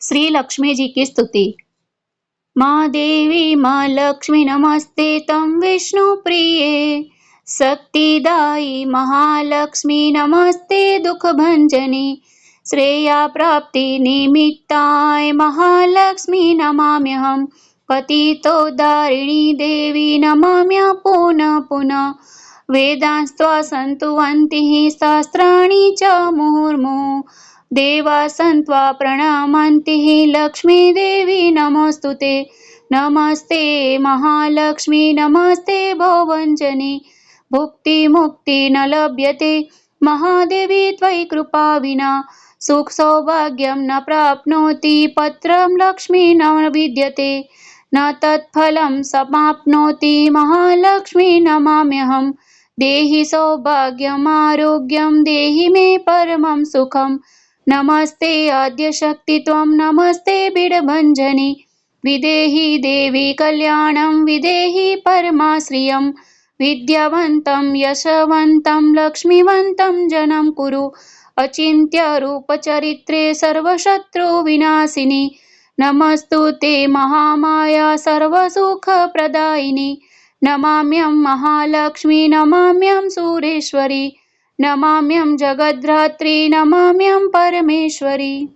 श्री लक्ष्मी जी की स्तुति। माँ देवी माँ लक्ष्मी नमस्ते तम विष्णु प्रिये, शक्तिदायी महालक्ष्मी नमस्ते दुख भंजनी, श्रेया प्राप्ति निमित्ताय महालक्ष्मी नमाम्यहम्, पतितोद्धारिणी देवी नमाम्य पुनः पुनः, वेदांस्त्वा सन्तुवन्तिः शास्त्राणि च मुहुर्मुहुः, देवा सन्त्वा प्रणमन्तिः लक्ष्मी देवी नमोऽस्तुते, नमस्ते महालक्ष्मी नमस्ते भवञ्जनी, भुक्ति मुक्ति न लभ्यते महादेवी त्वयि कृपा विना, सुख सौभाग्यं न प्राप्नोति पत्रं लक्ष्मी न विद्यते, न तत्फलं समाप्नोति महालक्ष्मी नमाम्यहम्, देहि सौभाग्यम् आरोग्यं देहि मे परमं सुखम्, नमस्ते आद्यशक्ति त्वं नमस्ते बिडभञ्जनी, विदेहि देवी कल्याणं विदेहि परमाश्रियं, विद्यावन्तं यशवन्तं लक्ष्मीवन्तं जनं कुरु, अचिन्त्यरूपचरित्रे सर्वशत्रुविनाशिनी, नमस्तुते महामाया सर्वसुखप्रदायिनी, नमाम्यं महालक्ष्मी नमाम्यं सुरेश्वरी, नमाम्यं जगद्धात्री नमाम्यं परमेश्वरी।